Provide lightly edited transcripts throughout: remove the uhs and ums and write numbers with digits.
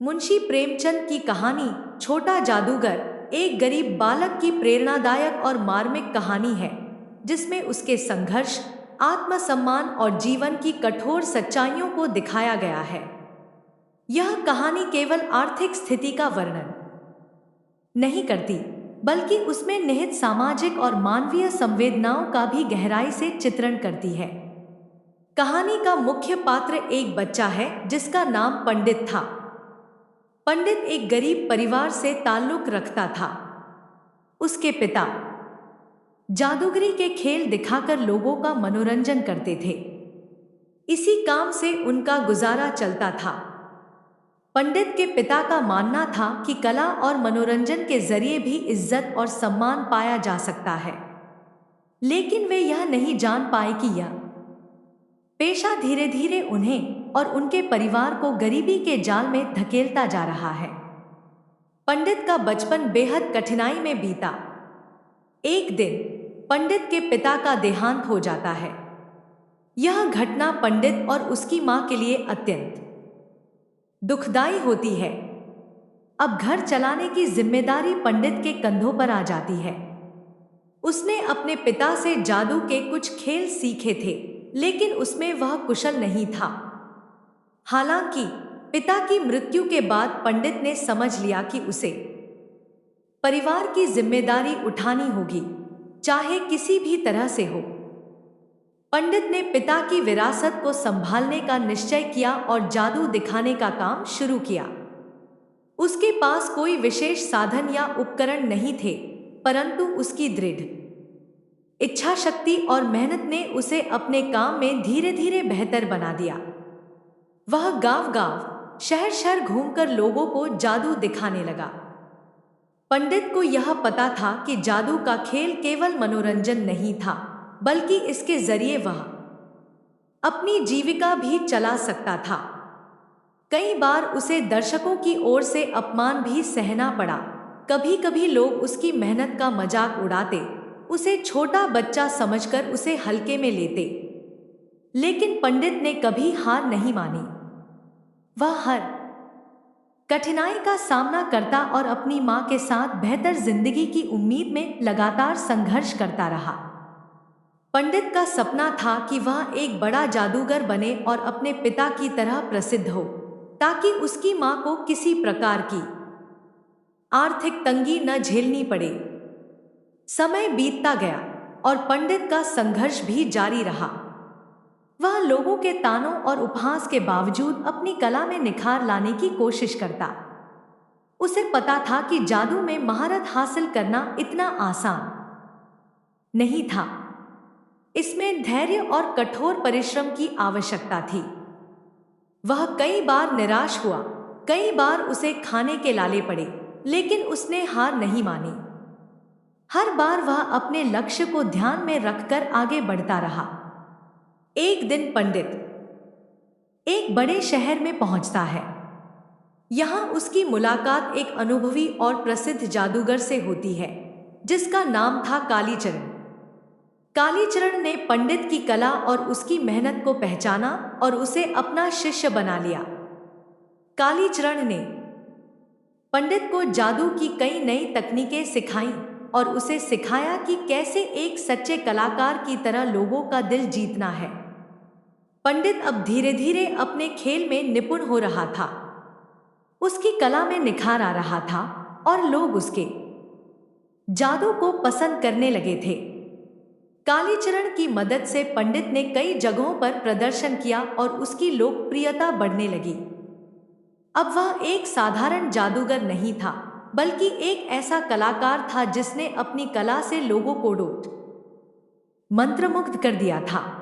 मुंशी प्रेमचंद की कहानी छोटा जादूगर एक गरीब बालक की प्रेरणादायक और मार्मिक कहानी है, जिसमें उसके संघर्ष, आत्मसम्मान और जीवन की कठोर सच्चाइयों को दिखाया गया है। यह कहानी केवल आर्थिक स्थिति का वर्णन नहीं करती, बल्कि उसमें निहित सामाजिक और मानवीय संवेदनाओं का भी गहराई से चित्रण करती है। कहानी का मुख्य पात्र एक बच्चा है जिसका नाम पंडित था। पंडित एक गरीब परिवार से ताल्लुक रखता था। उसके पिता जादूगरी के खेल दिखाकर लोगों का मनोरंजन करते थे। इसी काम से उनका गुजारा चलता था। पंडित के पिता का मानना था कि कला और मनोरंजन के जरिए भी इज्जत और सम्मान पाया जा सकता है, लेकिन वे यह नहीं जान पाए कि यह पेशा धीरे धीरे उन्हें और उनके परिवार को गरीबी के जाल में धकेलता जा रहा है। पंडित का बचपन बेहद कठिनाई में बीता। एक दिन पंडित के पिता का देहांत हो जाता है। यह घटना पंडित और उसकी मां के लिए अत्यंत दुखदाई होती है। अब घर चलाने की जिम्मेदारी पंडित के कंधों पर आ जाती है। उसने अपने पिता से जादू के कुछ खेल सीखे थे, लेकिन उसमें वह कुशल नहीं था। हालांकि पिता की मृत्यु के बाद पंडित ने समझ लिया कि उसे परिवार की जिम्मेदारी उठानी होगी, चाहे किसी भी तरह से हो। पंडित ने पिता की विरासत को संभालने का निश्चय किया और जादू दिखाने का काम शुरू किया। उसके पास कोई विशेष साधन या उपकरण नहीं थे, परंतु उसकी दृढ़ इच्छा शक्ति और मेहनत ने उसे अपने काम में धीरे धीरे बेहतर बना दिया। वह गांव-गांव, शहर-शहर घूमकर लोगों को जादू दिखाने लगा। पंडित को यह पता था कि जादू का खेल केवल मनोरंजन नहीं था, बल्कि इसके जरिए वह अपनी जीविका भी चला सकता था। कई बार उसे दर्शकों की ओर से अपमान भी सहना पड़ा। कभी-कभी लोग उसकी मेहनत का मजाक उड़ाते, उसे छोटा बच्चा समझकर उसे हल्के में लेते। लेकिन पंडित ने कभी हार नहीं मानी। वह हर कठिनाई का सामना करता और अपनी मां के साथ बेहतर जिंदगी की उम्मीद में लगातार संघर्ष करता रहा। पंडित का सपना था कि वह एक बड़ा जादूगर बने और अपने पिता की तरह प्रसिद्ध हो, ताकि उसकी मां को किसी प्रकार की आर्थिक तंगी न झेलनी पड़े। समय बीतता गया और पंडित का संघर्ष भी जारी रहा। वह लोगों के तानों और उपहास के बावजूद अपनी कला में निखार लाने की कोशिश करता। उसे पता था कि जादू में महारत हासिल करना इतना आसान नहीं था। इसमें धैर्य और कठोर परिश्रम की आवश्यकता थी। वह कई बार निराश हुआ, कई बार उसे खाने के लाले पड़े, लेकिन उसने हार नहीं मानी। हर बार वह अपने लक्ष्य को ध्यान में रखकर आगे बढ़ता रहा। एक दिन पंडित एक बड़े शहर में पहुंचता है। यहां उसकी मुलाकात एक अनुभवी और प्रसिद्ध जादूगर से होती है, जिसका नाम था कालीचरण। कालीचरण ने पंडित की कला और उसकी मेहनत को पहचाना और उसे अपना शिष्य बना लिया। कालीचरण ने पंडित को जादू की कई नई तकनीकें सिखाईं और उसे सिखाया कि कैसे एक सच्चे कलाकार की तरह लोगों का दिल जीतना है। पंडित अब धीरे धीरे अपने खेल में निपुण हो रहा था। उसकी कला में निखार आ रहा था और लोग उसके जादू को पसंद करने लगे थे। कालीचरण की मदद से पंडित ने कई जगहों पर प्रदर्शन किया और उसकी लोकप्रियता बढ़ने लगी। अब वह एक साधारण जादूगर नहीं था, बल्कि एक ऐसा कलाकार था जिसने अपनी कला से लोगों को मंत्रमुग्ध कर दिया था।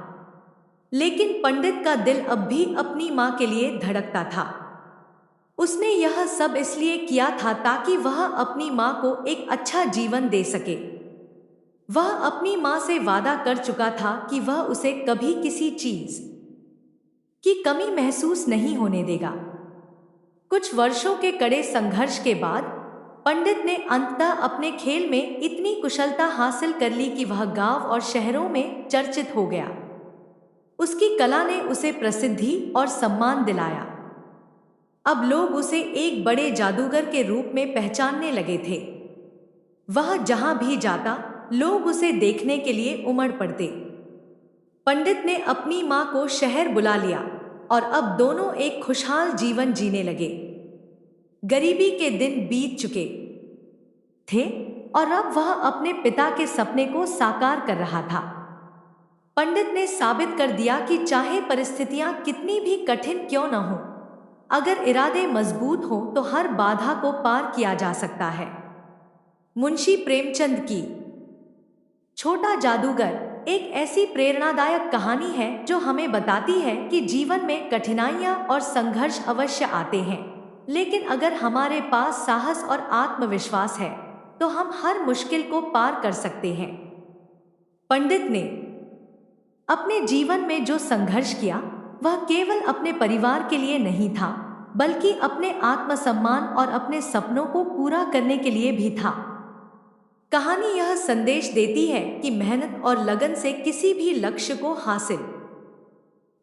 लेकिन पंडित का दिल अब भी अपनी मां के लिए धड़कता था। उसने यह सब इसलिए किया था ताकि वह अपनी मां को एक अच्छा जीवन दे सके। वह अपनी मां से वादा कर चुका था कि वह उसे कभी किसी चीज की कमी महसूस नहीं होने देगा। कुछ वर्षों के कड़े संघर्ष के बाद पंडित ने अंततः अपने खेल में इतनी कुशलता हासिल कर ली कि वह गांव और शहरों में चर्चित हो गया। उसकी कला ने उसे प्रसिद्धि और सम्मान दिलाया। अब लोग उसे एक बड़े जादूगर के रूप में पहचानने लगे थे। वह जहां भी जाता, लोग उसे देखने के लिए उमड़ पड़ते। पंडित ने अपनी मां को शहर बुला लिया और अब दोनों एक खुशहाल जीवन जीने लगे। गरीबी के दिन बीत चुके थे और अब वह अपने पिता के सपने को साकार कर रहा था। पंडित ने साबित कर दिया कि चाहे परिस्थितियां कितनी भी कठिन क्यों न हो, अगर इरादे मजबूत हो तो हर बाधा को पार किया जा सकता है। मुंशी प्रेमचंद की छोटा जादूगर एक ऐसी प्रेरणादायक कहानी है जो हमें बताती है कि जीवन में कठिनाइयां और संघर्ष अवश्य आते हैं, लेकिन अगर हमारे पास साहस और आत्मविश्वास है तो हम हर मुश्किल को पार कर सकते हैं। पंडित ने अपने जीवन में जो संघर्ष किया वह केवल अपने परिवार के लिए नहीं था, बल्कि अपने आत्मसम्मान और अपने सपनों को पूरा करने के लिए भी था। कहानी यह संदेश देती है कि मेहनत और लगन से किसी भी लक्ष्य को हासिल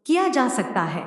किया जा सकता है।